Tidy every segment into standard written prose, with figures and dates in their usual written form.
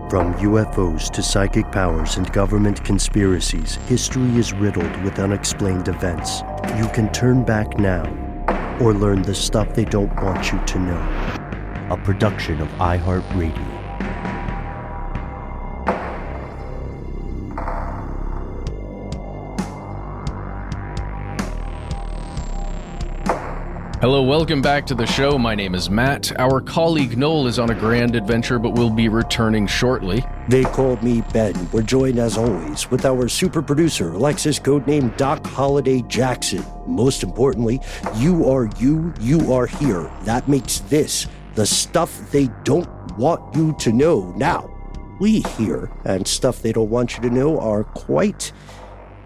From UFOs to psychic powers and government conspiracies, history is riddled with unexplained events. You can turn back now or learn the stuff they don't want you to know. A production of iHeartRadio. Hello, welcome back to the show. My name is Matt. Our colleague Noel is on a grand adventure, but will be returning shortly. They call me Ben. We're joined, as always, with our super producer, Alexis, codenamed Doc Holliday Jackson. Most importantly, you are here. That makes this the stuff they don't want you to know. Now, we here, and stuff they don't want you to know, are quite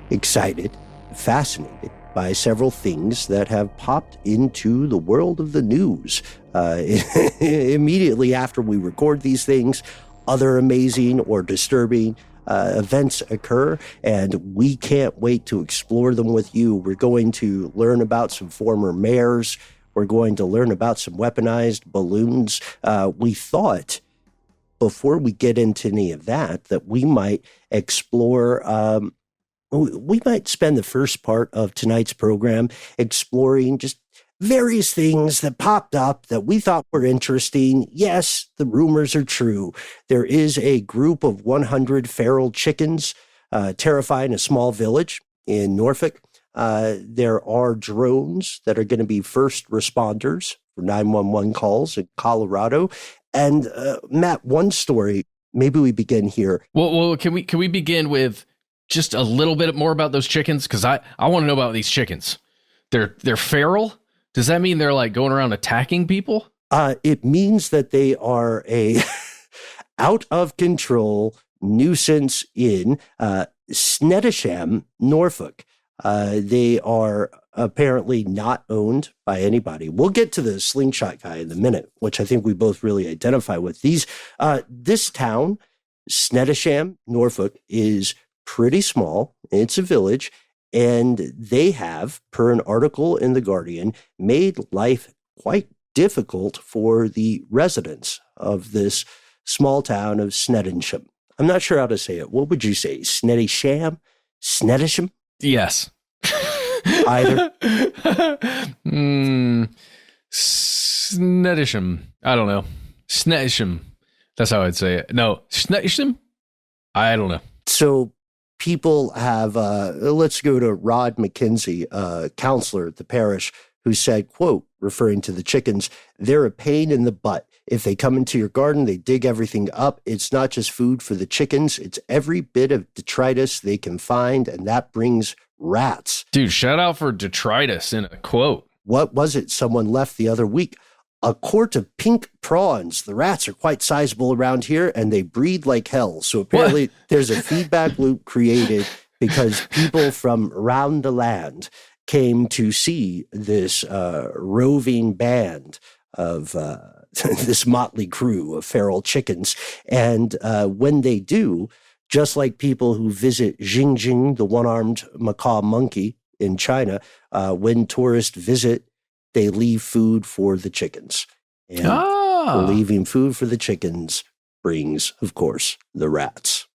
excited, fascinated by several things that have popped into the world of the news. Immediately after we record these things, other amazing or disturbing events occur, and we can't wait to explore them with you. We're going to learn about some former mayors. We're going to learn about some weaponized balloons. We thought, before we get into any of that we might explore we might spend the first part of tonight's program exploring just various things that popped up that we thought were interesting. Yes, the rumors are true. There is a group of 100 feral chickens terrifying a small village in Norfolk. There are drones that are going to be first responders for 911 calls in Colorado. And Matt, one story, maybe we begin here. Well, can we begin with just a little bit more about those chickens? Because I want to know about these chickens. They're feral? Does that mean they're like going around attacking people? It means that they are a out of control nuisance in Snettisham, Norfolk. They are apparently not owned by anybody. We'll get to the Sling-Shot guy in a minute, which I think we both really identify with. This town, Snettisham, Norfolk, is pretty small. It's a village, and they have, per an article in The Guardian, made life quite difficult for the residents of this small town of Snettisham. I'm not sure how to say it. What would you say? Snettisham? Snettisham? Yes. Either? Snettisham. I don't know. Snettisham. That's how I'd say it. No, Snettisham? I don't know. So people have, let's go to Rod McKenzie, a counselor at the parish, who said, quote, referring to the chickens, "They're a pain in the butt. If they come into your garden, they dig everything up. It's not just food for the chickens. It's every bit of detritus they can find, and that brings rats." Dude, shout out for detritus in a quote. What was it someone left the other week? A quart of pink prawns. The rats are quite sizable around here, and they breed like hell. So apparently there's a feedback loop created because people from around the land came to see this roving band of this motley crew of feral chickens. And when they do, just like people who visit Xinjiang, the one-armed macaw monkey in China, when tourists visit, they leave food for the chickens. And leaving food for the chickens brings, of course, the rats.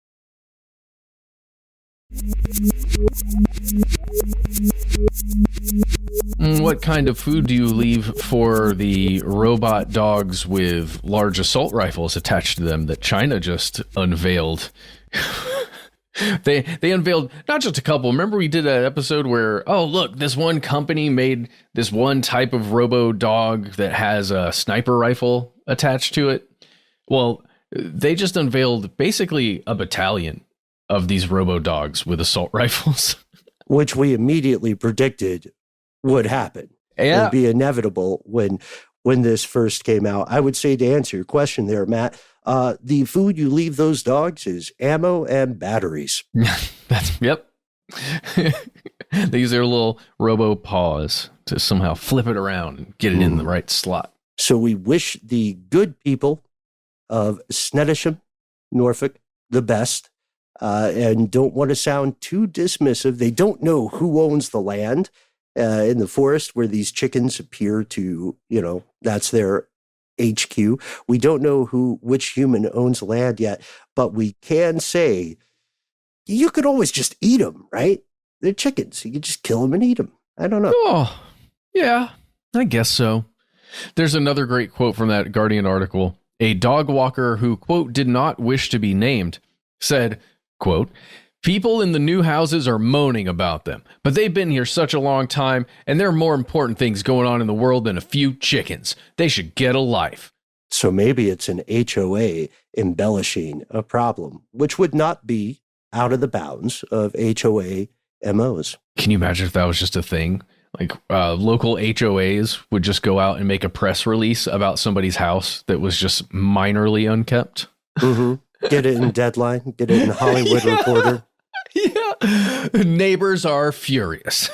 What kind of food do you leave for the robot dogs with large assault rifles attached to them that China just unveiled? They unveiled not just a couple. Remember we did an episode where, oh, look, this one company made this one type of robo dog that has a sniper rifle attached to it. Well, they just unveiled basically a battalion of these robo dogs with assault rifles. Which we immediately predicted would happen. Yeah. It would be inevitable when this first came out. I would say, to answer your question there, Matt, the food you leave those dogs is ammo and batteries. Yep. They use their little robo paws to somehow flip it around and get it in the right slot. So we wish the good people of Snettisham, Norfolk, the best, and don't want to sound too dismissive. They don't know who owns the land in the forest where these chickens appear to, that's their HQ. We don't know which human owns land yet, but we can say you could always just eat them, right? They're chickens. You could just kill them and eat them. I don't know. Oh, yeah, I guess so. There's another great quote from that Guardian article. A dog walker who, quote, did not wish to be named said, quote, people in the new houses are moaning about them, but they've been here such a long time, and there are more important things going on in the world than a few chickens. They should get a life. So maybe it's an HOA embellishing a problem, which would not be out of the bounds of HOA MOs. Can you imagine if that was just a thing? Like local HOAs would just go out and make a press release about somebody's house that was just minorly unkept. Mm-hmm. Get it in Deadline. Get it in Hollywood Reporter. Yeah. Neighbors are furious.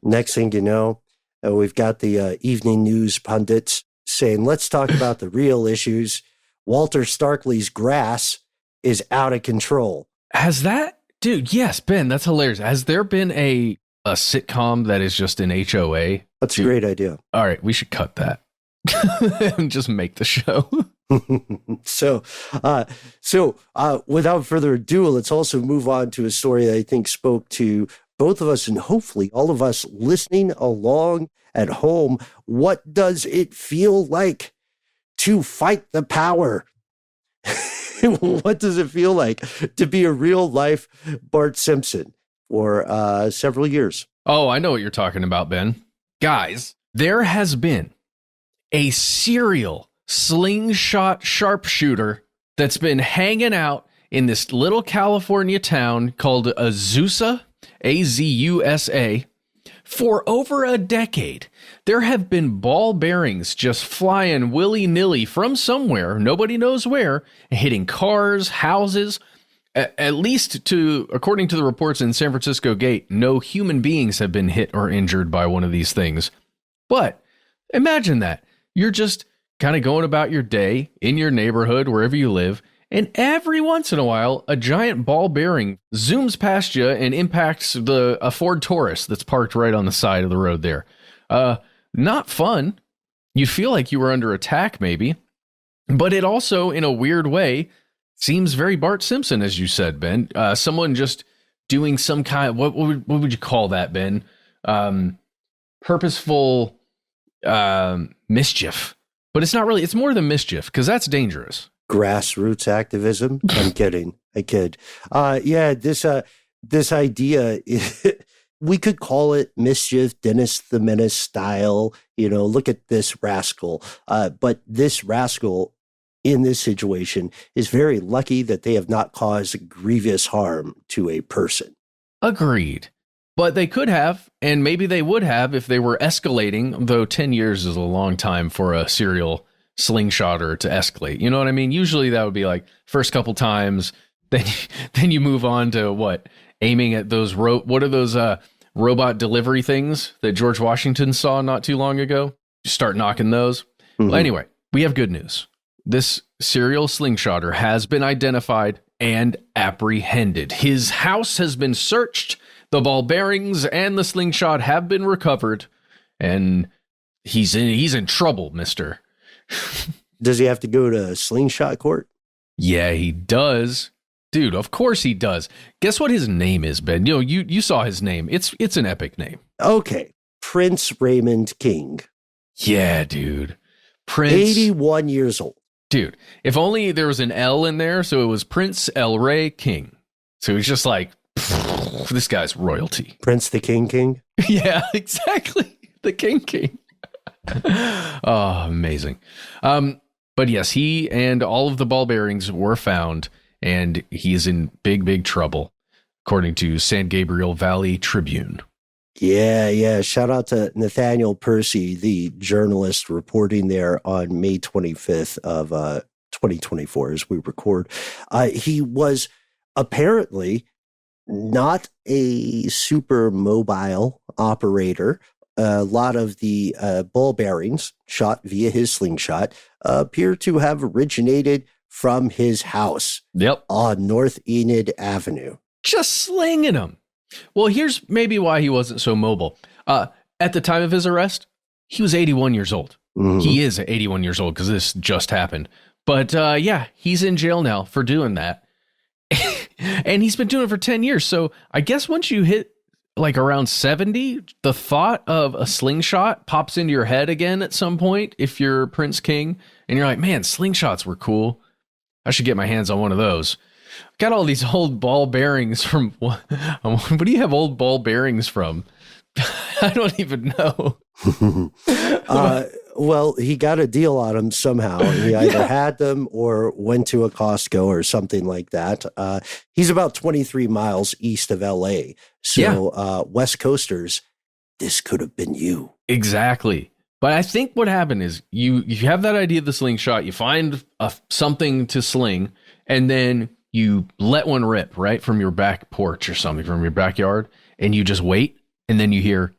Next thing you know, we've got the evening news pundits saying, let's talk about the real issues. Walter Starkley's grass is out of control. Has that? Dude, yes, Ben, that's hilarious. Has there been a sitcom that is just an HOA? That's a great idea. All right, we should cut that and just make the show. So without further ado, let's also move on to a story that I think spoke to both of us and hopefully all of us listening along at home. What does it feel like to fight the power? What does it feel like to be a real life Bart Simpson for several years? Oh, I know what you're talking about, Ben. Guys, there has been a serial slingshot sharpshooter that's been hanging out in this little California town called Azusa, Azusa, for over a decade. There have been ball bearings just flying willy-nilly from somewhere, nobody knows where, hitting cars, houses. At least according to the reports in San Francisco Gate, no human beings have been hit or injured by one of these things. But imagine that. You're just kind of going about your day in your neighborhood, wherever you live, and every once in a while, a giant ball bearing zooms past you and impacts a Ford Taurus that's parked right on the side of the road there. Not fun. You'd feel like you were under attack, maybe. But it also, in a weird way, seems very Bart Simpson, as you said, Ben. Someone just doing some kind of, what would you call that, Ben? Purposeful mischief. But it's not really, it's more than mischief, because that's dangerous. Grassroots activism? I'm kidding. I kid. This idea, we could call it mischief, Dennis the Menace style. Look at this rascal. But this rascal in this situation is very lucky that they have not caused grievous harm to a person. Agreed. But they could have, and maybe they would have if they were escalating, though 10 years is a long time for a serial slingshotter to escalate. You know what I mean? Usually that would be like first couple times, then you move on to what? Aiming at those, what are those robot delivery things that George Washington saw not too long ago? You start knocking those. Mm-hmm. Well, anyway, we have good news. This serial slingshotter has been identified and apprehended. His house has been searched. The ball bearings and the slingshot have been recovered, and he's in trouble, mister. Does he have to go to slingshot court? Yeah, he does. Dude, of course he does. Guess what his name is, Ben? You saw his name. It's an epic name. Okay. Prince Raymond King. Yeah, dude. Prince. 81 years old. Dude, if only there was an L in there, so it was Prince El Rey King. So he's just like, this guy's royalty. Prince the King. Yeah, exactly. The King. Oh, amazing. But yes, he and all of the ball bearings were found, and he's in big, big trouble, according to San Gabriel Valley Tribune. Yeah. Shout out to Nathaniel Percy, the journalist reporting there on May 25th of 2024 as we record. He was apparently not a super mobile operator. A lot of the ball bearings shot via his slingshot appear to have originated from his house. Yep. On North Enid Avenue. Just slinging them. Well, here's maybe why he wasn't so mobile. At the time of his arrest, he was 81 years old. He is 81 years old because this just happened. But yeah, he's in jail now for doing that. And he's been doing it for 10 years. So I guess once you hit like around 70, the thought of a slingshot pops into your head again at some point if you're Prince King. And you're like, man, slingshots were cool. I should get my hands on one of those. Got all these old ball bearings from... What do you have old ball bearings from? I don't even know. Well, he got a deal on them somehow. He either had them or went to a Costco or something like that. He's about 23 miles east of L.A. So West Coasters, this could have been you. Exactly. But I think what happened is you have that idea of the slingshot, you find something to sling, and then you let one rip right from your back porch or something, from your backyard, and you just wait, and then you hear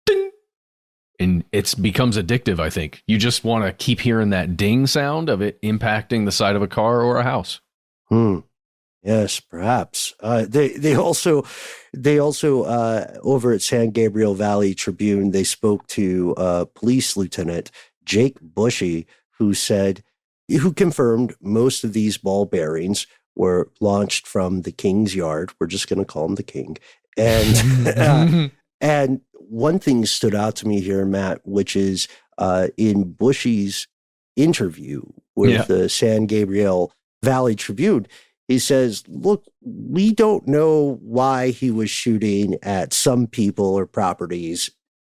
ding, and it becomes addictive, I think. You just want to keep hearing that ding sound of it impacting the side of a car or a house. Yes, perhaps. They also over at San Gabriel Valley Tribune, they spoke to Police Lieutenant Jake Bushy, who confirmed most of these ball bearings were launched from the King's yard. We're just going to call him the King. And and one thing stood out to me here, Matt, which is in Bushy's interview with the San Gabriel Valley Tribune, he says, look, we don't know why he was shooting at some people or properties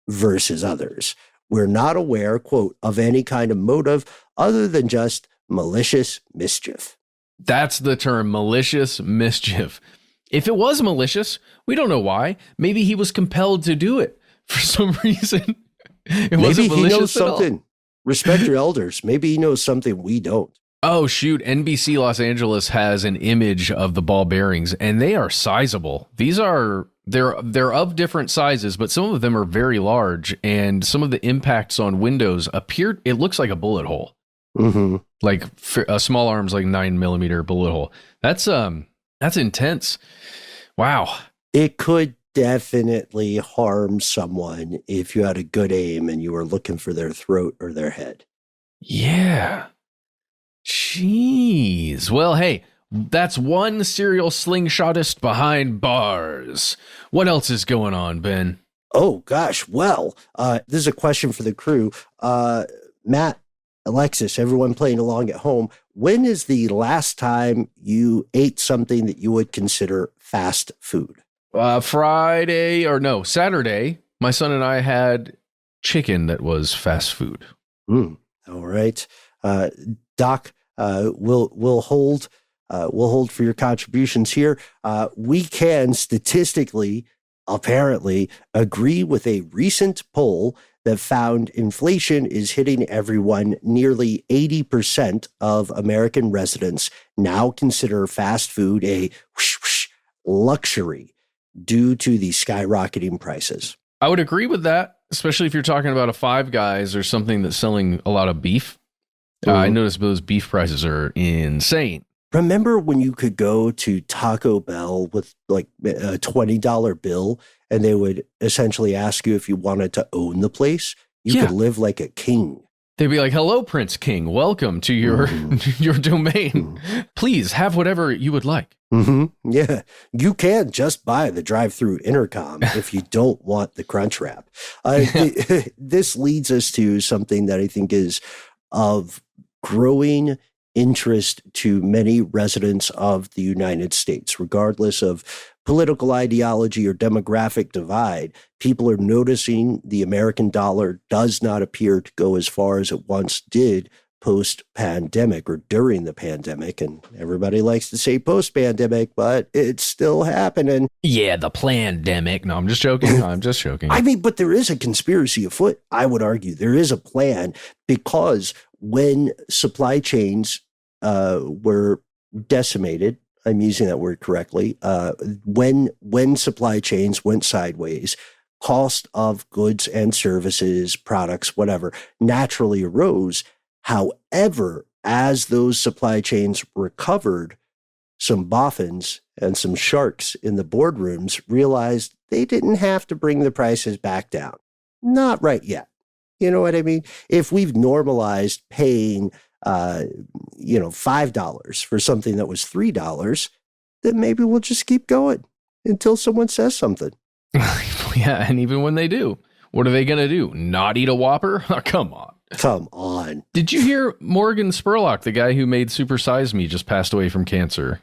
versus others. We're not aware, quote, of any kind of motive other than just malicious mischief. That's the term, malicious mischief. If it was malicious, we don't know why. Maybe he was compelled to do it for some reason. Maybe he knows something. Respect your elders. Maybe he knows something we don't. Oh, shoot. NBC Los Angeles has an image of the ball bearings, and they are sizable. They're of different sizes, but some of them are very large, and some of the impacts on windows it looks like a bullet hole. Mm-hmm. Like a small arms, like 9mm bullet hole. That's intense. Wow. It could definitely harm someone if you had a good aim and you were looking for their throat or their head. Yeah. Jeez. Well, hey, that's one serial slingshotist behind bars. What else is going on, Ben? Oh, gosh. Well, this is a question for the crew. Matt, Alexis, everyone playing along at home, when is the last time you ate something that you would consider fast food? Saturday, my son and I had chicken that was fast food. All right. Doc, we'll hold for your contributions here. We can statistically, apparently, agree with a recent poll that found inflation is hitting everyone. Nearly 80% of American residents now consider fast food a luxury due to the skyrocketing prices. I would agree with that, especially if you're talking about a Five Guys or something that's selling a lot of beef. I noticed those beef prices are insane. Remember when you could go to Taco Bell with like a $20 bill and they would essentially ask you if you wanted to own the place? You could live like a king. They'd be like, hello, Prince King. Welcome to your domain. Please have whatever you would like. Yeah, you can just buy the drive-through intercom if you don't want the crunch wrap. This leads us to something that I think is of growing interest to many residents of the United States, regardless of political ideology or demographic divide. People are noticing the American dollar does not appear to go as far as it once did post-pandemic or during the pandemic. And everybody likes to say post-pandemic, but it's still happening. Yeah, the plandemic. No, I'm just joking. I mean, but there is a conspiracy afoot. I would argue there is a plan, because when supply chains were decimated, I'm using that word correctly, when supply chains went sideways, cost of goods and services, products, whatever, naturally arose. However, as those supply chains recovered, some boffins and some sharks in the boardrooms realized they didn't have to bring the prices back down. Not right yet. You know what I mean? If we've normalized paying, $5 for something that was $3, then maybe we'll just keep going until someone says something. Yeah, and even when they do, what are they going to do? Not eat a Whopper? Oh, come on. Come on. Did you hear Morgan Spurlock, the guy who made Super Size Me, just passed away from cancer?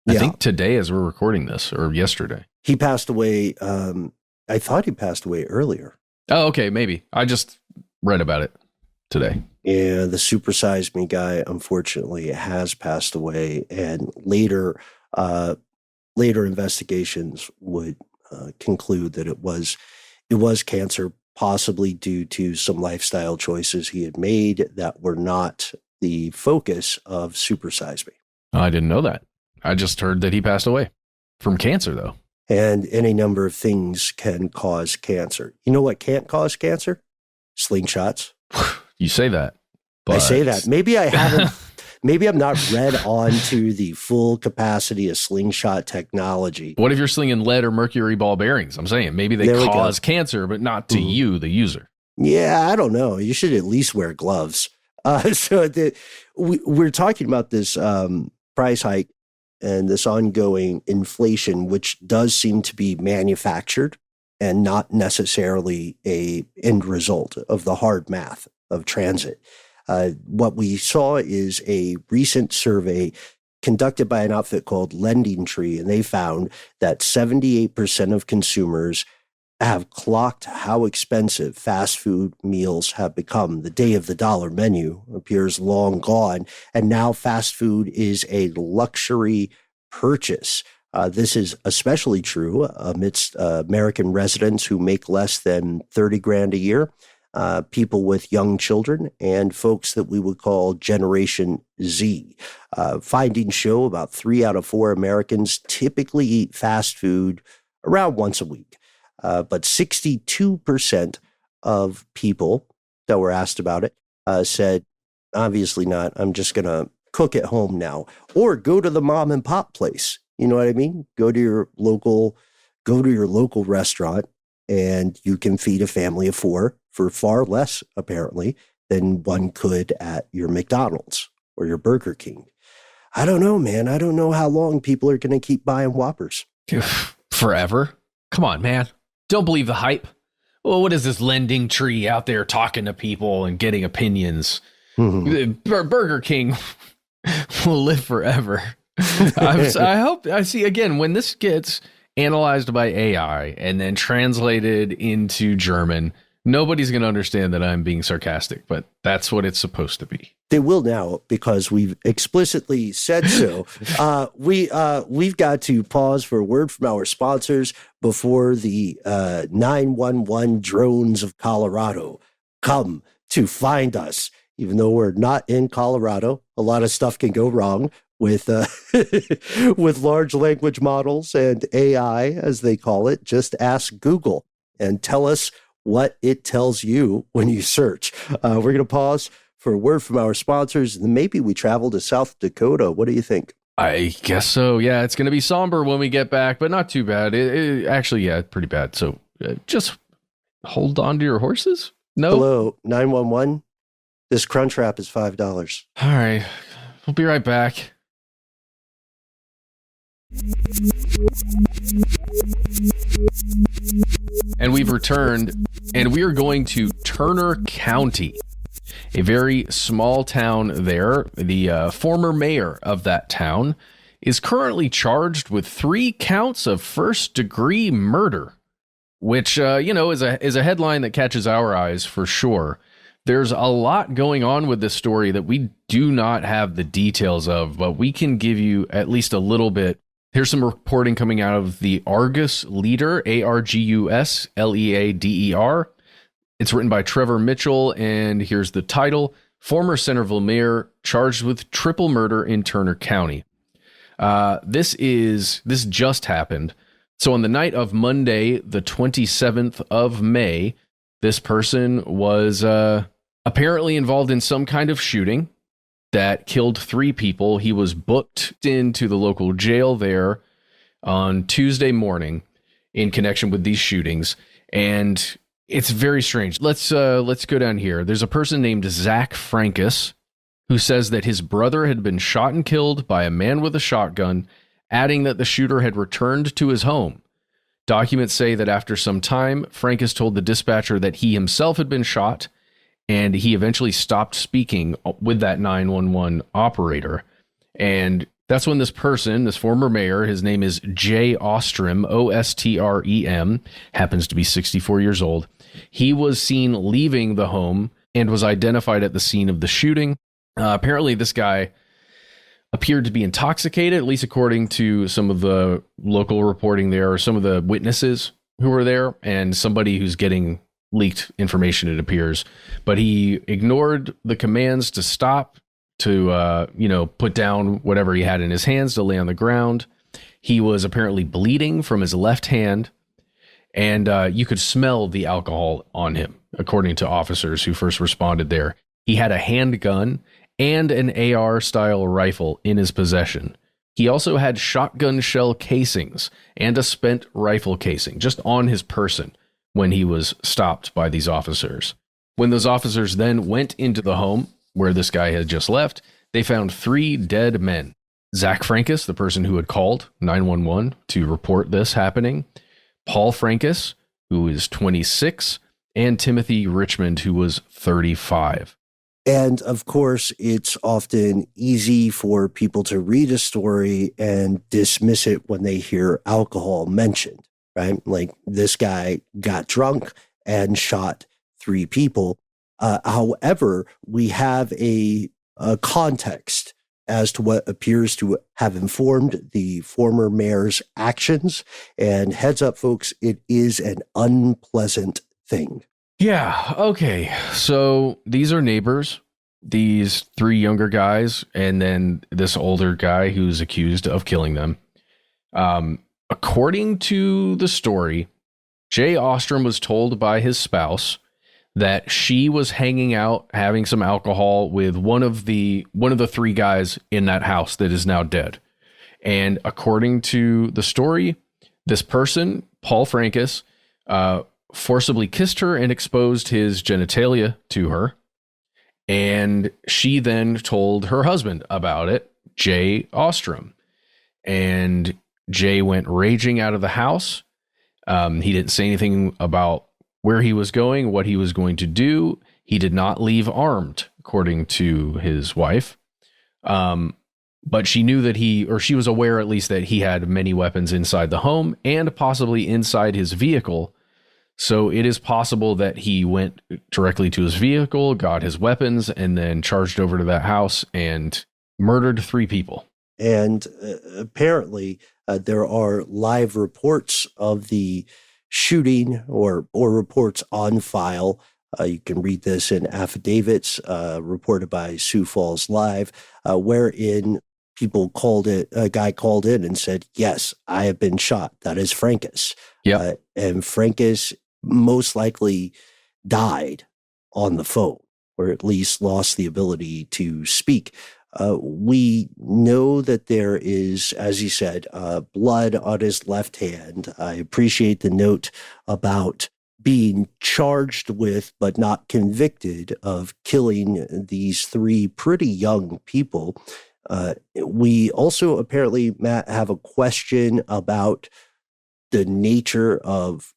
I think today as we're recording this, or yesterday. He passed away. I thought he passed away earlier. Oh, okay, maybe. I just read about it today. Yeah, the Super Size Me guy, unfortunately, has passed away, and later investigations would conclude that it was cancer, possibly due to some lifestyle choices he had made that were not the focus of Super Size Me. I didn't know that. I just heard that he passed away from cancer, though. And any number of things can cause cancer. You know what can't cause cancer? Slingshots. You say that. But... I say that. Maybe I haven't. Maybe I'm not read on to the full capacity of slingshot technology. What if you're slinging lead or mercury ball bearings? I'm saying maybe they cause cancer, but not to you, the user. Yeah, I don't know. You should at least wear gloves. We're talking about this price hike and this ongoing inflation, which does seem to be manufactured and not necessarily a end result of the hard math of transit. What we saw is a recent survey conducted by an outfit called Lending Tree, and they found that 78% of consumers have clocked how expensive fast food meals have become. The day of the dollar menu appears long gone, and now fast food is a luxury purchase. This is especially true amidst American residents who make less than 30 grand a year, people with young children, and folks that we would call Generation Z. Findings show about 3 out of 4 Americans typically eat fast food around once a week. But 62% of people that were asked about it said, obviously not, I'm just going to cook at home now, or go to the mom and pop place. You know what I mean? Go to your local restaurant, and you can feed a family of 4 for far less, apparently, than one could at your McDonald's or your Burger King. I don't know, man. I don't know how long people are going to keep buying Whoppers. Forever? Come on, man. Don't believe the hype. Well, what is this Lending Tree out there talking to people and getting opinions? Mm-hmm. Burger King will live forever. I hope, I see, again, when this gets analyzed by AI and then translated into German, nobody's going to understand that I'm being sarcastic, but that's what it's supposed to be. They will now, because we've explicitly said so. We've got to pause for a word from our sponsors before the 911 drones of Colorado come to find us. Even though we're not in Colorado, a lot of stuff can go wrong with with large language models and AI, as they call it. Just ask Google and tell us what it tells you when you search. We're going to pause for a word from our sponsors, and then maybe we travel to South Dakota. What do you think? I guess so. Yeah, it's going to be somber when we get back, but not too bad. Actually, yeah, pretty bad. So just hold on to your horses. No. Hello, 911. This crunch wrap is $5. All right. We'll be right back. And we've returned, and we are going to Turner County, a very small town there. The former mayor of that town is currently charged with 3 counts of first-degree murder, which, is a headline that catches our eyes for sure. There's a lot going on with this story that we do not have the details of, but we can give you at least a little bit. Here's some reporting coming out of the Argus Leader, Argusleader. It's written by Trevor Mitchell, and here's the title: Former Centerville Mayor Charged with Triple Murder in Turner County. This just happened. So on the night of Monday, the 27th of May, this person was apparently involved in some kind of shooting that killed 3 people. He was booked into the local jail there on Tuesday morning in connection with these shootings. And It's very strange. Let's go down here. There's a person named Zach Frankus who says that his brother had been shot and killed by a man with a shotgun, adding that the shooter had returned to his home. Documents say that after some time, Frankus told the dispatcher that he himself had been shot, and he eventually stopped speaking with that 911 operator. And that's when this person, this former mayor, his name is Jay Ostrom, Ostrem, happens to be 64 years old. He was seen leaving the home and was identified at the scene of the shooting. Apparently, this guy appeared to be intoxicated, at least according to some of the local reporting there, or some of the witnesses who were there, and somebody who's getting leaked information, it appears. But he ignored the commands to stop, to put down whatever he had in his hands, to lay on the ground. He was apparently bleeding from his left hand, and you could smell the alcohol on him, according to officers who first responded there. He had a handgun and an AR-style rifle in his possession. He also had shotgun shell casings and a spent rifle casing just on his person when he was stopped by these officers. When those officers then went into the home where this guy had just left, they found 3 dead men. Zach Frankus, the person who had called 911 to report this happening, Paul Frankus, who is 26, and Timothy Richmond, who was 35. And of course, it's often easy for people to read a story and dismiss it when they hear alcohol mentioned, right? Like, this guy got drunk and shot 3 people. However, we have a context as to what appears to have informed the former mayor's actions. And heads up, folks, it is an unpleasant thing. Yeah, okay. So these are neighbors, these 3 younger guys, and then this older guy who's accused of killing them. According to the story, Jay Ostrom was told by his spouse that she was hanging out, having some alcohol with one of the 3 guys in that house that is now dead. And according to the story, this person, Paul Frankus, forcibly kissed her and exposed his genitalia to her. And she then told her husband about it, Jay Ostrom. And Jay went raging out of the house. He didn't say anything about where he was going, what he was going to do. He did not leave armed, according to his wife. But she knew that she was aware at least that he had many weapons inside the home and possibly inside his vehicle. So it is possible that he went directly to his vehicle, got his weapons, and then charged over to that house and murdered 3 people. And apparently there are live reports of the shooting or reports on file. You can read this in affidavits reported by Sioux Falls Live, wherein a guy called in and said, yes, I have been shot. That is Frankus. Yeah. And Frankus most likely died on the phone, or at least lost the ability to speak. We know that there is, as you said, blood on his left hand. I appreciate the note about being charged with, but not convicted of killing these 3 pretty young people. We also apparently, Matt, have a question about the nature of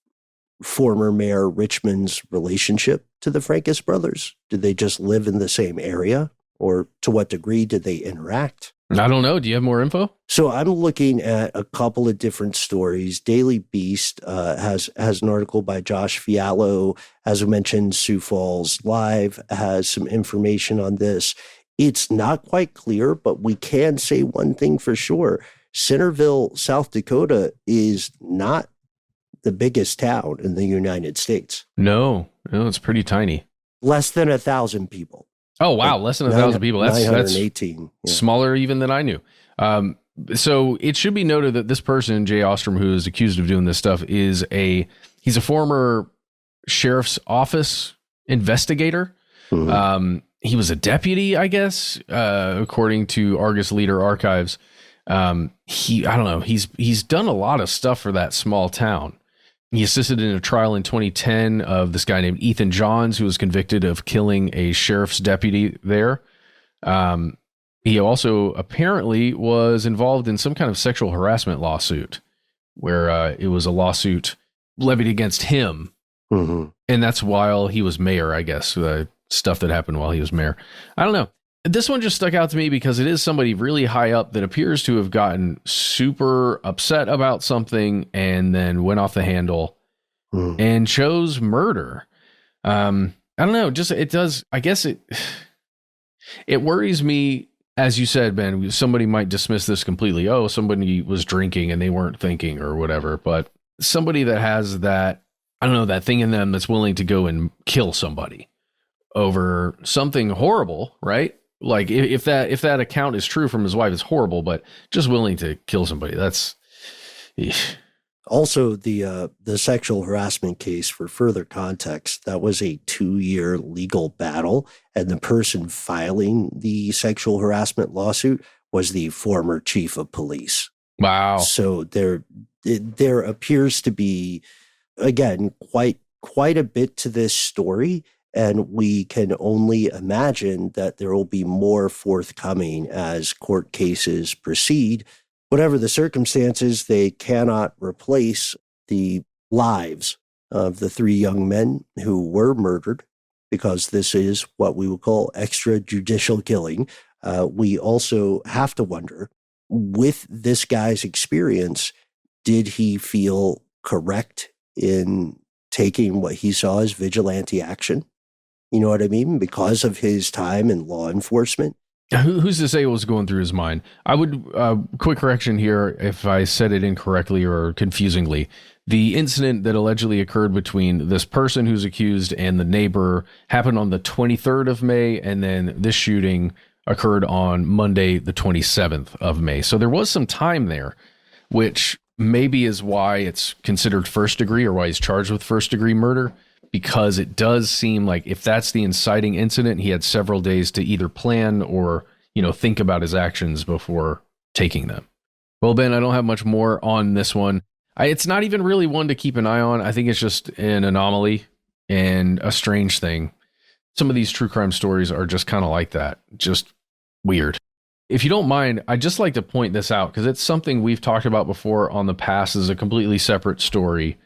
former Mayor Richmond's relationship to the Frankus brothers. Did they just live in the same area? Or to what degree did they interact? I don't know. Do you have more info? So I'm looking at a couple of different stories. Daily Beast has an article by Josh Fiallo. As we mentioned, Sioux Falls Live has some information on this. It's not quite clear, but we can say one thing for sure. Centerville, South Dakota is not the biggest town in the United States. No, it's pretty tiny. Less than 1,000 people. Oh, wow. Less than 1,000 people. That's 918. Smaller even than I knew. So it should be noted that this person, Jay Ostrom, who is accused of doing this stuff, he's a former sheriff's office investigator. Mm-hmm. He was a deputy, I guess, according to Argus Leader Archives. I don't know. He's done a lot of stuff for that small town. He assisted in a trial in 2010 of this guy named Ethan Johns, who was convicted of killing a sheriff's deputy there. He also apparently was involved in some kind of sexual harassment lawsuit where it was a lawsuit levied against him. Mm-hmm. And that's while he was mayor, I guess, stuff that happened while he was mayor. I don't know. This one just stuck out to me because it is somebody really high up that appears to have gotten super upset about something and then went off the handle and chose murder. I don't know. Just it does. I guess it worries me. As you said, Ben, somebody might dismiss this completely. Oh, somebody was drinking and they weren't thinking or whatever. But somebody that has that, I don't know, that thing in them that's willing to go and kill somebody over something horrible, right? Like if that account is true from his wife, it's horrible, but just willing to kill somebody. That's also the sexual harassment case. For further context, that was a 2-year legal battle, and the person filing the sexual harassment lawsuit was the former chief of police. Wow. So there appears to be, again, quite a bit to this story. And we can only imagine that there will be more forthcoming as court cases proceed. Whatever the circumstances, they cannot replace the lives of the 3 young men who were murdered, because this is what we would call extrajudicial killing. We also have to wonder, with this guy's experience, did he feel correct in taking what he saw as vigilante action? You know what I mean? Because of his time in law enforcement. Who's to say what was going through his mind? I would, quick correction here if I said it incorrectly or confusingly. The incident that allegedly occurred between this person who's accused and the neighbor happened on the 23rd of May, and then this shooting occurred on Monday, the 27th of May. So there was some time there, which maybe is why it's considered first degree, or why he's charged with first degree murder. Because it does seem like if that's the inciting incident, he had several days to either plan or, think about his actions before taking them. Well, Ben, I don't have much more on this one. It's not even really one to keep an eye on. I think it's just an anomaly and a strange thing. Some of these true crime stories are just kind of like that. Just weird. If you don't mind, I'd just like to point this out because it's something we've talked about before on the past as a completely separate story.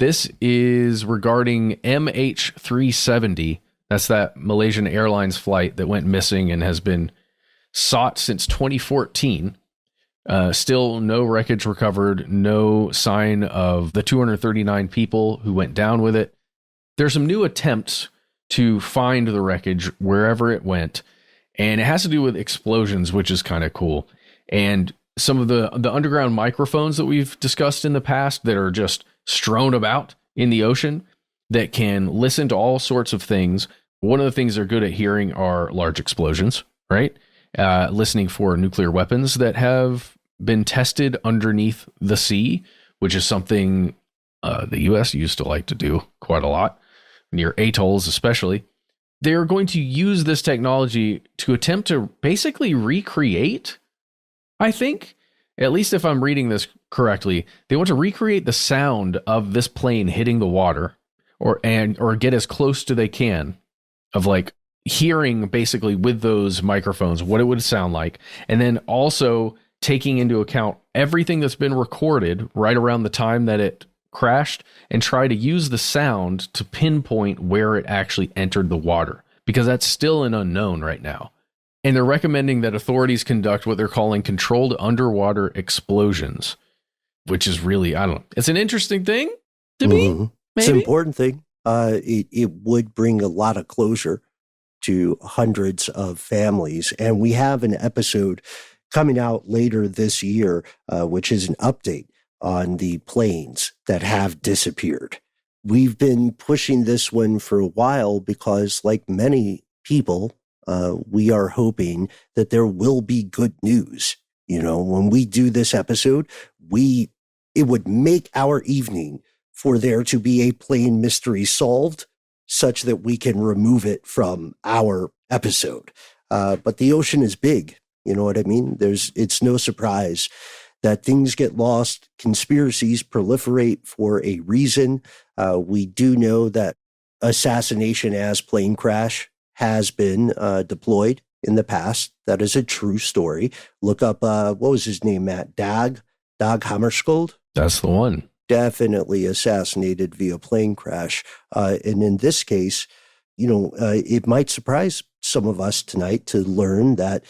This is regarding MH370. That's that Malaysian Airlines flight that went missing and has been sought since 2014. Still no wreckage recovered, no sign of the 239 people who went down with it. There's some new attempts to find the wreckage wherever it went, and it has to do with explosions, which is kind of cool. And some of the underground microphones that we've discussed in the past that are just strewn about in the ocean that can listen to all sorts of things. One of the things they're good at hearing are large explosions, right? Listening for nuclear weapons that have been tested underneath the sea, which is something the U.S. used to like to do quite a lot, near atolls especially. They're going to use this technology to attempt to basically recreate, I think, at least if I'm reading this correctly, they want to recreate the sound of this plane hitting the water, or get as close to they can of like hearing basically with those microphones what it would sound like, and then also taking into account everything that's been recorded right around the time that it crashed, and try to use the sound to pinpoint where it actually entered the water, because that's still an unknown right now. And they're recommending that authorities conduct what they're calling controlled underwater explosions, which is really, I don't know. It's an interesting thing to me. Maybe. It's an important thing. It would bring a lot of closure to hundreds of families. And we have an episode coming out later this year, which is an update on the planes that have disappeared. We've been pushing this one for a while because, like many people, we are hoping that there will be good news. When we do this episode, it would make our evening for there to be a plane mystery solved such that we can remove it from our episode. But the ocean is big. You know what I mean? It's no surprise that things get lost, conspiracies proliferate for a reason. We do know that assassination as plane crash has been deployed in the past. That is a true story. Look up, what was his name, Matt? Dag Hammarskjöld? That's the one. Definitely assassinated via plane crash. And in this case, it might surprise some of us tonight to learn that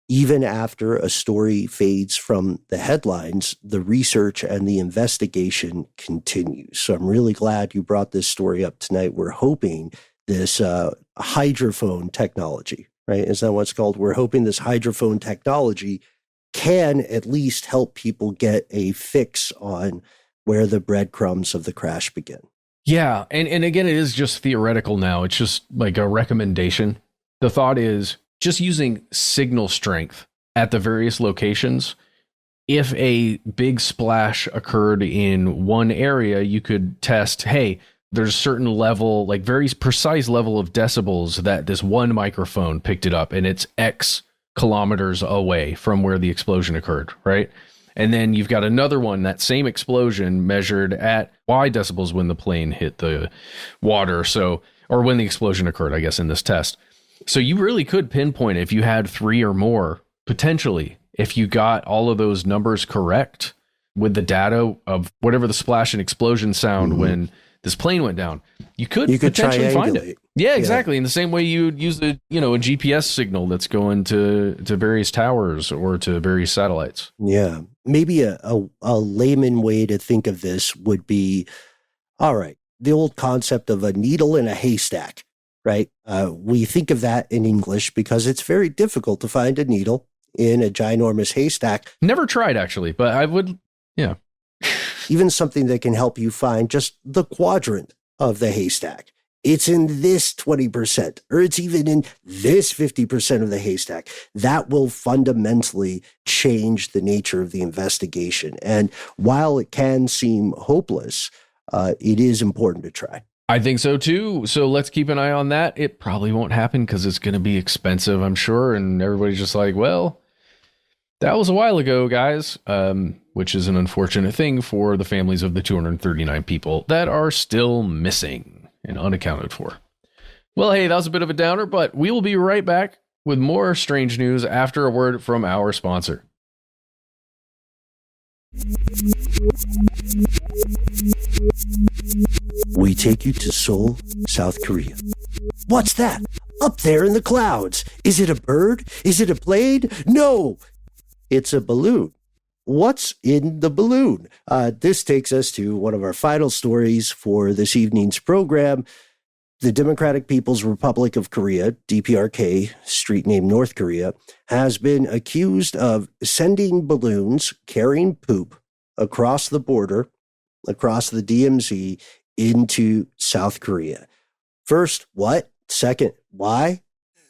even after a story fades from the headlines, the research and the investigation continues. So I'm really glad you brought this story up tonight. We're hoping this hydrophone technology, right? Is that what it's called? We're hoping this hydrophone technology can at least help people get a fix on where the breadcrumbs of the crash begin. Yeah. And again, it is just theoretical now. It's just like a recommendation. The thought is just using signal strength at the various locations. If a big splash occurred in one area, you could test, hey, there's a certain level, like very precise level of decibels that this one microphone picked it up, and it's X kilometers away from where the explosion occurred, right? And then you've got another one, that same explosion measured at Y decibels when the plane hit the water. So, or when the explosion occurred, I guess, in this test. So you really could pinpoint if you had 3 or more, potentially, if you got all of those numbers correct with the data of whatever the splash and explosion sound when this plane went down, you could potentially find it. Yeah, exactly. In the same way you'd use a GPS signal that's going to various towers or to various satellites. Yeah. Maybe a layman way to think of this would be, all right, the old concept of a needle in a haystack, right? We think of that in English because it's very difficult to find a needle in a ginormous haystack. Never tried, actually, but I would, yeah. Even something that can help you find just the quadrant of the haystack. It's in this 20%, or it's even in this 50% of the haystack. That will fundamentally change the nature of the investigation. And while it can seem hopeless, it is important to try. I think so too. So let's keep an eye on that. It probably won't happen because it's going to be expensive, I'm sure. And everybody's just like, well, that was a while ago, guys, which is an unfortunate thing for the families of the 239 people that are still missing and unaccounted for. Well, hey, that was a bit of a downer, but we will be right back with more strange news after a word from our sponsor. We take you to Seoul, South Korea. What's that? Up there in the clouds. Is it a bird? Is it a plane? No, it's a balloon. What's in the balloon? This takes us to one of our final stories for this evening's program. The Democratic People's Republic of Korea, DPRK, street name North Korea, has been accused of sending balloons carrying poop across the border, across the DMZ, into South Korea. First, what? Second, why?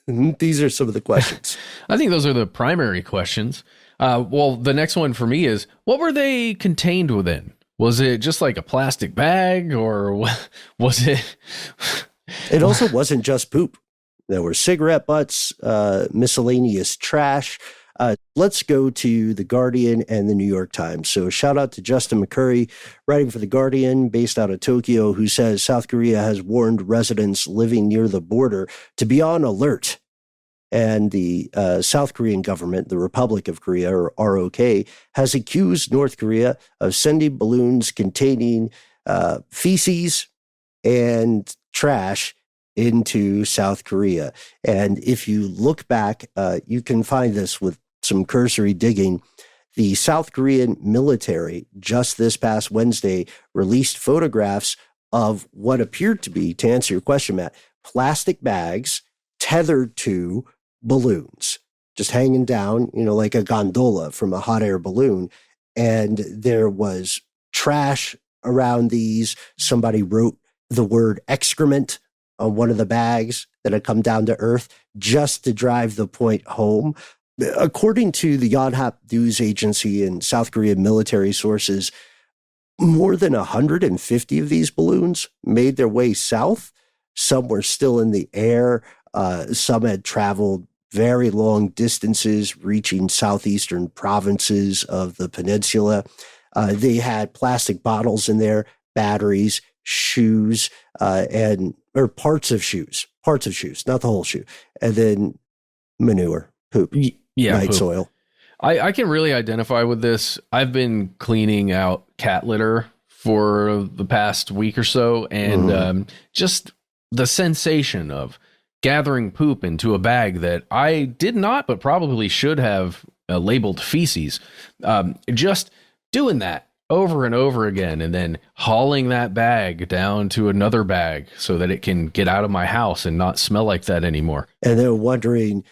These are some of the questions. I think those are the primary questions. Well, the next one for me is, what were they contained within? Was it just like a plastic bag, or was it? It also wasn't just poop. There were cigarette butts, miscellaneous trash. Let's go to The Guardian and The New York Times. So shout out to Justin McCurry, writing for The Guardian, based out of Tokyo, who says South Korea has warned residents living near the border to be on alert. And the South Korean government, the Republic of Korea, or ROK, has accused North Korea of sending balloons containing feces and trash into South Korea. And if you look back, you can find this with some cursory digging. The South Korean military, just this past Wednesday, released photographs of what appeared to be, to answer your question, Matt, plastic bags tethered to balloons, just hanging down, like a gondola from a hot air balloon. And there was trash around these. Somebody wrote the word excrement on one of the bags that had come down to earth just to drive the point home. According to the Yonhap News Agency and South Korean military sources, more than 150 of these balloons made their way south. Some were still in the air. Some had traveled very long distances, reaching southeastern provinces of the peninsula. They had plastic bottles in there, batteries, shoes, or parts of shoes, not the whole shoe, and then manure, poop, night poop. soil. I can really identify with this. I've been cleaning out cat litter for the past week or so, and just the sensation of gathering poop into a bag that I did not, but probably should have labeled feces. Just doing that over and over again, and then hauling that bag down to another bag so that it can get out of my house and not smell like that anymore. And then wondering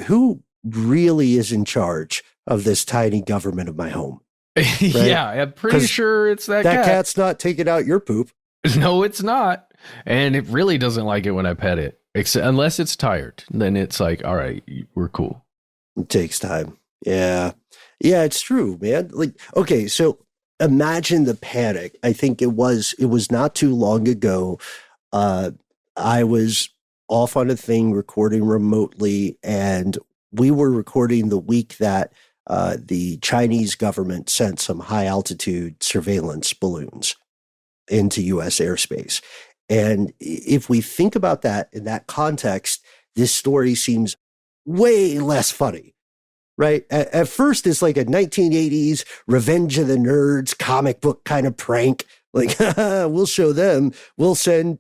who really is in charge of this tiny government of my home. Right? Yeah, I'm pretty sure it's that cat. That cat's not taking out your poop. No, it's not. And it really doesn't like it when I pet it, unless it's tired. Then it's like, all right, we're cool. It takes time. Yeah. Yeah, it's true, man. Like, okay, so imagine the panic. I think it was not too long ago. I was off on a thing recording remotely, and we were recording the week that the Chinese government sent some high altitude surveillance balloons into U.S. airspace. And if we think about that in that context, this story seems way less funny, right? At first, it's like a 1980s Revenge of the Nerds comic book kind of prank. Like, we'll show them. We'll send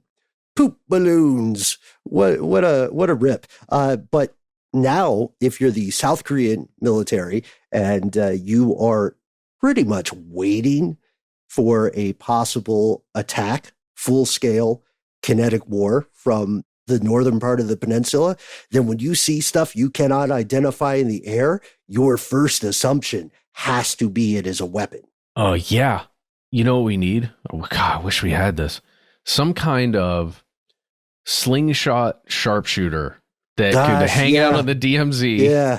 poop balloons. What a rip. But now, if you're the South Korean military and you are pretty much waiting for a possible attack, full-scale kinetic war from the northern part of the peninsula, then when you see stuff you cannot identify in the air, your first assumption has to be it is a weapon. Oh, yeah. You know what we need? Oh, God, I wish we had this. Some kind of slingshot sharpshooter that could hang out on the DMZ. Yeah.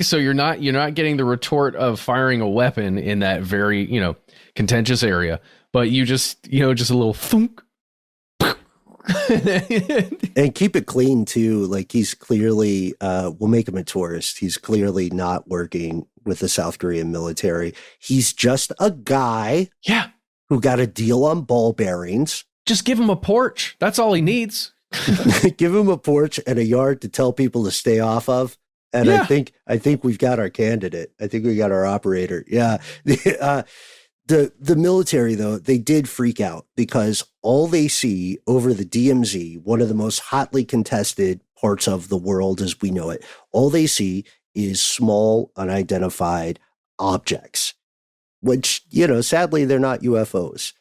So you're not getting the retort of firing a weapon in that very, contentious area, but you just a little thunk. And keep it clean too. Like, he's clearly, we'll make him a tourist. He's clearly not working with the South Korean military. He's just a guy. Yeah. Who got a deal on ball bearings. Just give him a porch. That's all he needs. Give him a porch and a yard to tell people to stay off of. And yeah. I think we've got our candidate. I think we got our operator. Yeah. The military, though, they did freak out because all they see over the DMZ, one of the most hotly contested parts of the world as we know it, all they see is small, unidentified objects, which, sadly, they're not UFOs.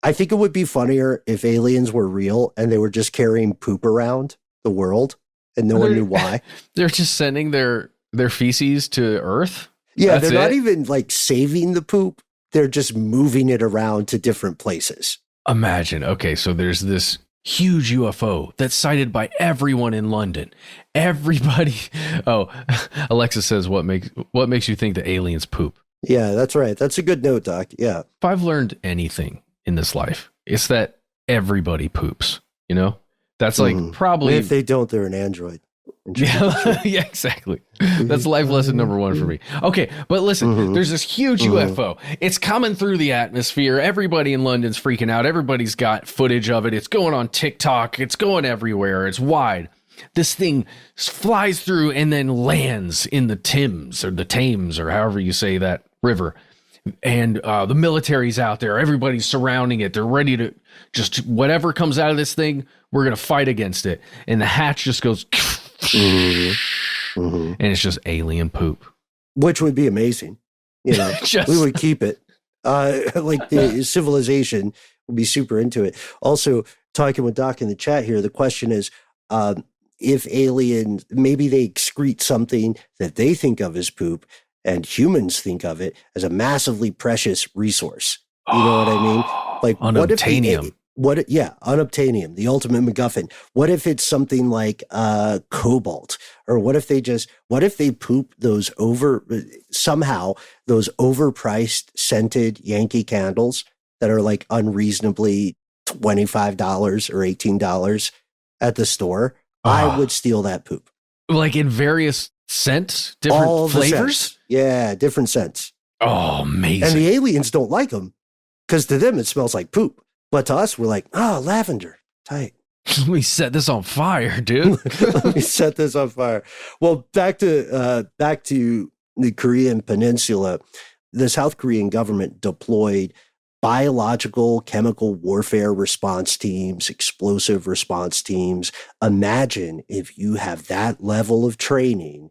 I think it would be funnier if aliens were real and they were just carrying poop around the world and no one knew why. They're just sending their feces to Earth? Yeah, they're not even like saving the poop. They're just moving it around to different places. Imagine. Okay, so there's this huge UFO that's sighted by everyone in London. Everybody. Oh, Alexa says, what makes you think the aliens poop? Yeah, that's right. That's a good note, Doc. Yeah. If I've learned anything in this life, it's that everybody poops, That's like probably... If they don't, they're an android. Yeah, exactly. That's life lesson number one for me. Okay, but listen, there's this huge UFO. It's coming through the atmosphere. Everybody in London's freaking out. Everybody's got footage of it. It's going on TikTok. It's going everywhere. It's wide. This thing flies through and then lands in the Thames or however you say that river. And the military's out there. Everybody's surrounding it. They're ready to just whatever comes out of this thing, we're going to fight against it. And the hatch just goes... and it's just alien poop, which would be amazing. We would keep it. Like the civilization would be super into it. Also, talking with Doc in the chat here, the question is, if aliens, maybe they excrete something that they think of as poop, and humans think of it as a massively precious resource. You know what I mean? Like, unobtainium. Unobtainium, the ultimate MacGuffin. What if it's something like cobalt? Or what if they poop those overpriced scented Yankee candles that are like unreasonably $25 or $18 at the store? I would steal that poop. Like in various scents, different All the flavors? scents. Yeah, different scents. Oh, amazing. And the aliens don't like them because to them it smells like poop. But to us, we're like, oh, lavender. Tight. Let me set this on fire, dude. Let me set this on fire. Well, back to the Korean Peninsula. The South Korean government deployed biological, chemical warfare response teams, explosive response teams. Imagine if you have that level of training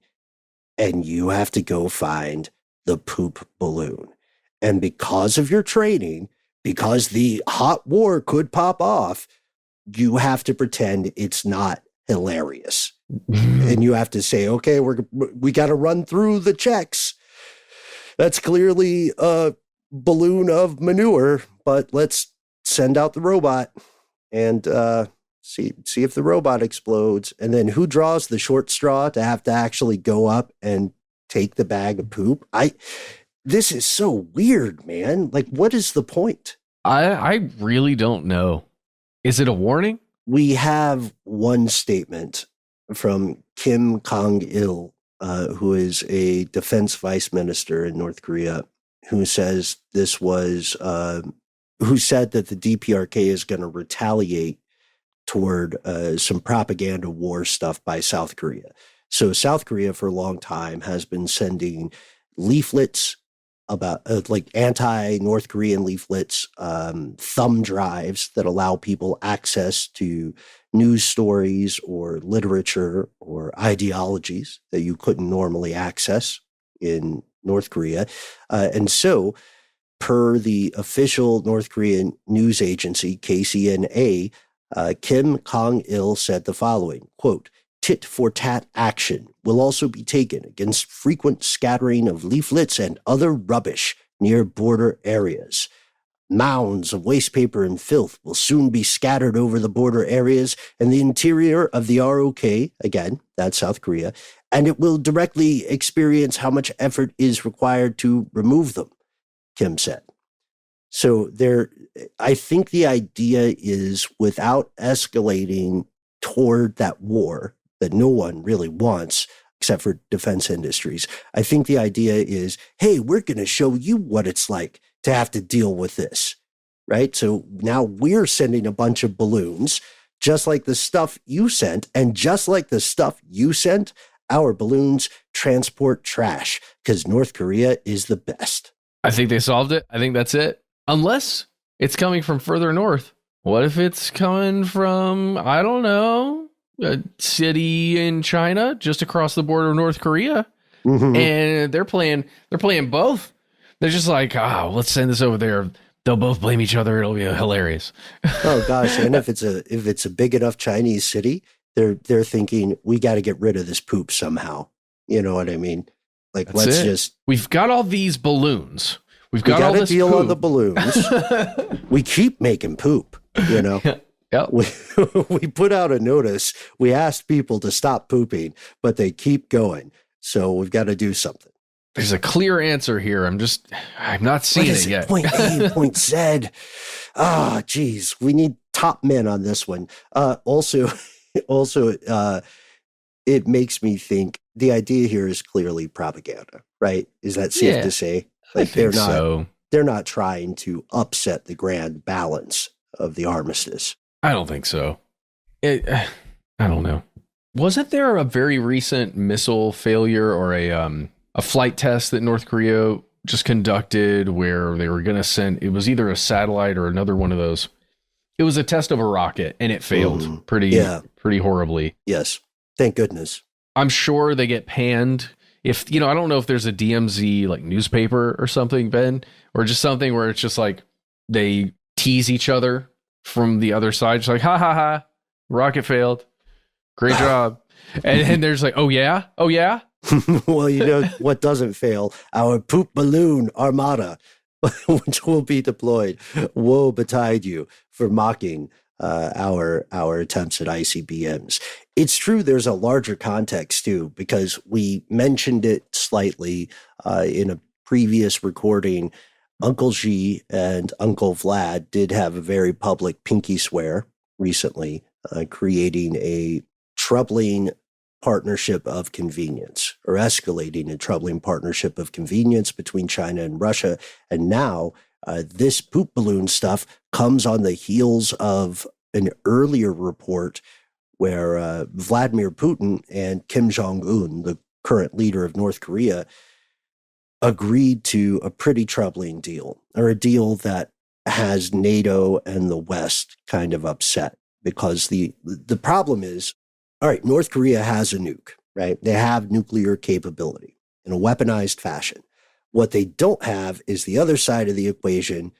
and you have to go find the poop balloon. And because of your training, because the hot war could pop off, you have to pretend it's not hilarious. And you have to say, okay, we got to run through the checks. That's clearly a balloon of manure, but let's send out the robot and see if the robot explodes. And then who draws the short straw to have to actually go up and take the bag of poop? This is so weird, man. Like, what is the point? I really don't know. Is it a warning? We have one statement from Kim Kong-il, who is a defense vice minister in North Korea, who says who said that the DPRK is going to retaliate toward some propaganda war stuff by South Korea. So South Korea for a long time has been sending leaflets about like anti-North Korean leaflets, thumb drives that allow people access to news stories or literature or ideologies that you couldn't normally access in North Korea. And so, per the official North Korean news agency, KCNA, Kim Kong-il said the following, quote, "Tit-for-tat action will also be taken against frequent scattering of leaflets and other rubbish near border areas. Mounds of waste paper and filth will soon be scattered over the border areas and the interior of the ROK," again, that's South Korea, "and it will directly experience how much effort is required to remove them," Kim said. So I think the idea is without escalating toward that war that no one really wants, except for defense industries. I think the idea is, hey, we're going to show you what it's like to have to deal with this, right? So now we're sending a bunch of balloons, just like the stuff you sent, and just like the stuff you sent, our balloons transport trash because North Korea is the best. I think they solved it. I think that's it. Unless it's coming from further north. What if it's coming from, I don't know, a city in China just across the border of North Korea? Mm-hmm. And they're playing both. They're just like, let's send this over there. They'll both blame each other. It'll be hilarious. Oh gosh. And if it's a big enough Chinese city, they're thinking we got to get rid of this poop somehow. You know what I mean? Like, we've got all these balloons. We've got all this deal poop on the balloons. We keep making poop, you know. Yep. We put out a notice. We asked people to stop pooping, but they keep going. So we've got to do something. There's a clear answer here. I'm not seeing it yet. Point A, point Z. Geez. We need top men on this one. Also, it makes me think the idea here is clearly propaganda, right? Is that safe to say? Like they're not trying to upset the grand balance of the armistice. I don't think so. I don't know. Wasn't there a very recent missile failure or a flight test that North Korea just conducted where they were going to send, it was either a satellite or another one of those. It was a test of a rocket and it failed pretty horribly. Yes. Thank goodness. I'm sure they get panned. If, I don't know if there's a DMZ like newspaper or something, Ben, or just something where it's just like they tease each other from the other side. Just like, ha ha ha, rocket failed. Great job. And there's like, oh yeah. Well, you know what doesn't fail? Our poop balloon armada, which will be deployed. Woe betide you for mocking our attempts at ICBMs. It's true there's a larger context too, because we mentioned it slightly in a previous recording. Uncle G and Uncle Vlad did have a very public pinky swear recently, creating a troubling partnership of convenience, or escalating a troubling partnership of convenience between China and Russia. And now this poop balloon stuff comes on the heels of an earlier report where Vladimir Putin and Kim Jong-un, the current leader of North Korea, agreed to a pretty troubling deal, or a deal that has NATO and the West kind of upset. Because the problem is, all right, North Korea has a nuke, right? They have nuclear capability in a weaponized fashion. What they don't have is the other side of the equation,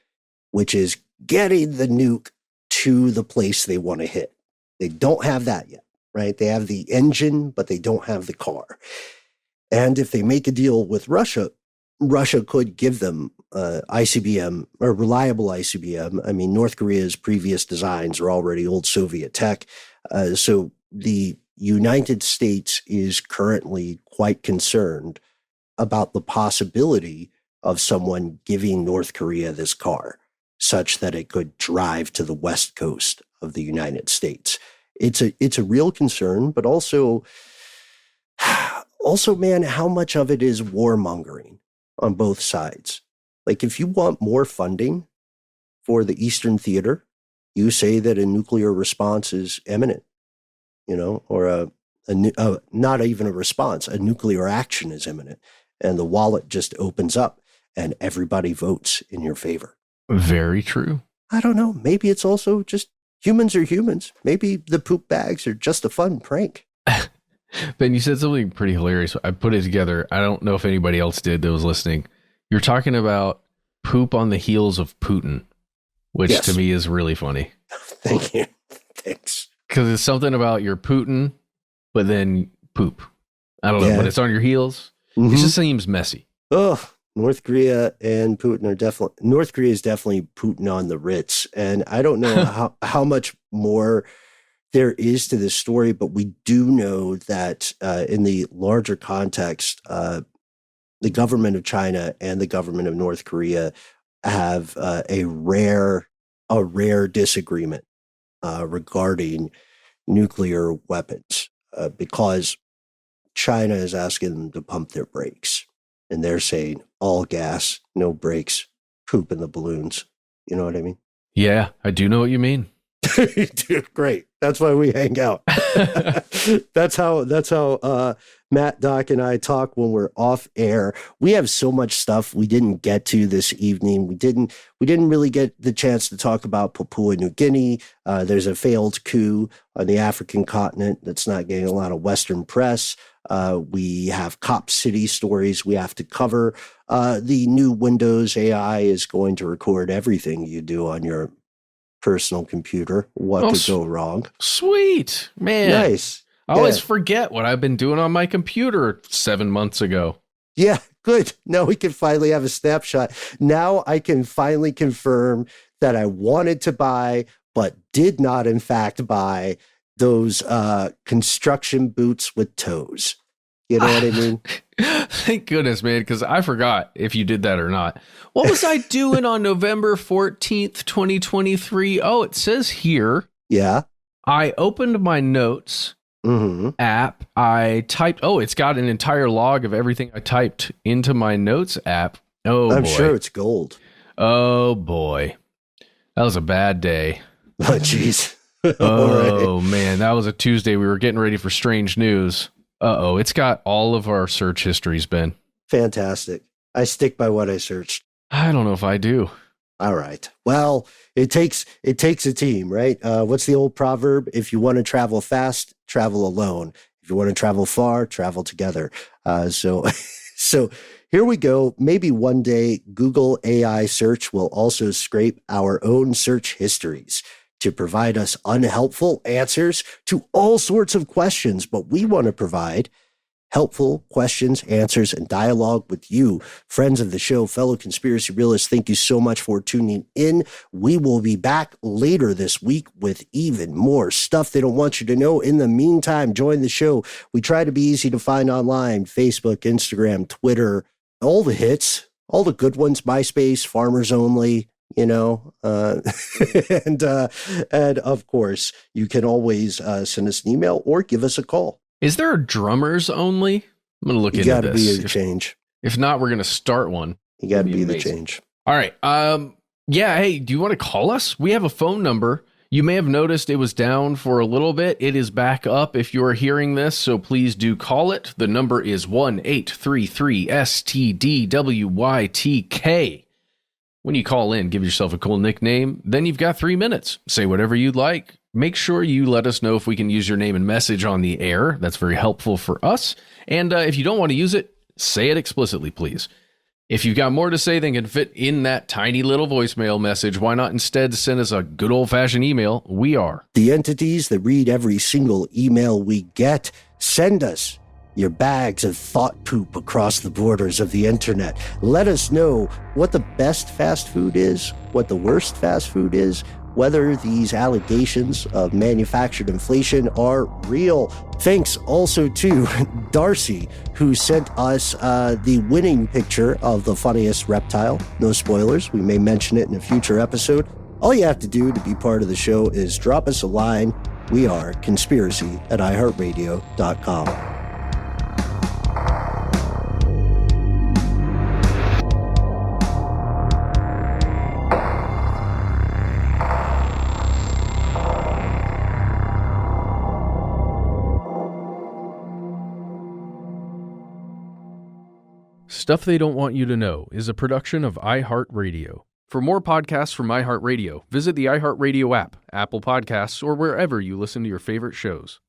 which is getting the nuke to the place they want to hit. They don't have that yet, right? They have the engine, but they don't have the car. And if they make a deal with Russia, Russia could give them ICBM, or reliable ICBM. I mean, North Korea's previous designs are already old Soviet tech. So the United States is currently quite concerned about the possibility of someone giving North Korea this car, such that it could drive to the west coast of the United States. It's a real concern, but also, man, how much of it is warmongering on both sides? Like, if you want more funding for the Eastern Theater, you say that a nuclear response is imminent, or not even a response, a nuclear action is imminent, and the wallet just opens up and everybody votes in your favor. Very true. I don't know. Maybe it's also just humans are humans. Maybe the poop bags are just a fun prank. Ben, you said something pretty hilarious. I put it together. I don't know if anybody else did that was listening. You're talking about poop on the heels of Putin, which Yes. to me is really funny. Thank you. Thanks. Because it's something about your Putin, but then poop. I don't know, Yeah. but it's on your heels. Mhm. It just seems messy. Oh, North Korea and Putin are definitely, North Korea is definitely Putin on the Ritz. And I don't know how much more there is to this story, but we do know that in the larger context, the government of China and the government of North Korea have a rare disagreement regarding nuclear weapons, because China is asking them to pump their brakes, and they're saying all gas, no brakes, poop in the balloons. You know what I mean? Yeah, I do know what you mean. Dude, great. That's why we hang out. That's how Matt, Doc, and I talk when we're off air. We have so much stuff we didn't get to this evening. We didn't really get the chance to talk about Papua New Guinea. There's a failed coup on the African continent that's not getting a lot of Western press. We have Cop City stories we have to cover. The new Windows AI is going to record everything you do on your personal computer. What could go wrong? Sweet, man. Nice. I always forget what I've been doing on my computer 7 months ago. Yeah, good. Now we can finally have a snapshot. Now I can finally confirm that I wanted to buy, but did not in fact buy those construction boots with toes. You know what I mean? Thank goodness, man, because I forgot if you did that or not. What was I doing on November 14th, 2023? Oh, it says here. Yeah. I opened my notes app. I typed, it's got an entire log of everything I typed into my notes app. Oh, I'm boy. sure it's gold. Oh, boy. That was a bad day. Oh, jeez. Oh, man. That was a Tuesday. We were getting ready for strange news. It's got all of our search histories, Ben. Fantastic. I stick by what I searched. I don't know if I do. All right. Well, it takes a team, right? What's the old proverb? If you want to travel fast, travel alone. If you want to travel far, travel together. So here we go. Maybe one day Google AI search will also scrape our own search histories to provide us unhelpful answers to all sorts of questions, but we want to provide helpful questions, answers, and dialogue with you, friends of the show, fellow conspiracy realists. Thank you so much for tuning in. We will be back later this week with even more stuff they don't want you to know. In the meantime, join the show. We try to be easy to find online: Facebook, Instagram, Twitter, all the hits, all the good ones, MySpace, Farmers Only, and of course, you can always send us an email or give us a call. Is there a drummers only? I'm going to look You into got to this. be the change. If not, we're going to start one. You got to be the amazing. change. All right. Yeah. Hey, do you want to call us? We have a phone number. You may have noticed it was down for a little bit. It is back up if you're hearing this, so please do call it. The number is 1-833-STDWYTK. When you call in, give yourself a cool nickname. Then you've got 3 minutes. Say whatever you'd like. Make sure you let us know if we can use your name and message on the air. That's very helpful for us. And if you don't want to use it, say it explicitly, please. If you've got more to say than can fit in that tiny little voicemail message, why not instead send us a good old-fashioned email? We are the entities that read every single email we get. Send us your bags of thought poop across the borders of the internet. Let us know what the best fast food is, what the worst fast food is, whether these allegations of manufactured inflation are real. Thanks also to Darcy, who sent us the winning picture of the funniest reptile. No spoilers. We may mention it in a future episode. All you have to do to be part of the show is drop us a line. We are conspiracy@iHeartRadio.com. Stuff They Don't Want You to Know is a production of iHeartRadio. For more podcasts from iHeartRadio, visit the iHeartRadio app, Apple Podcasts, or wherever you listen to your favorite shows.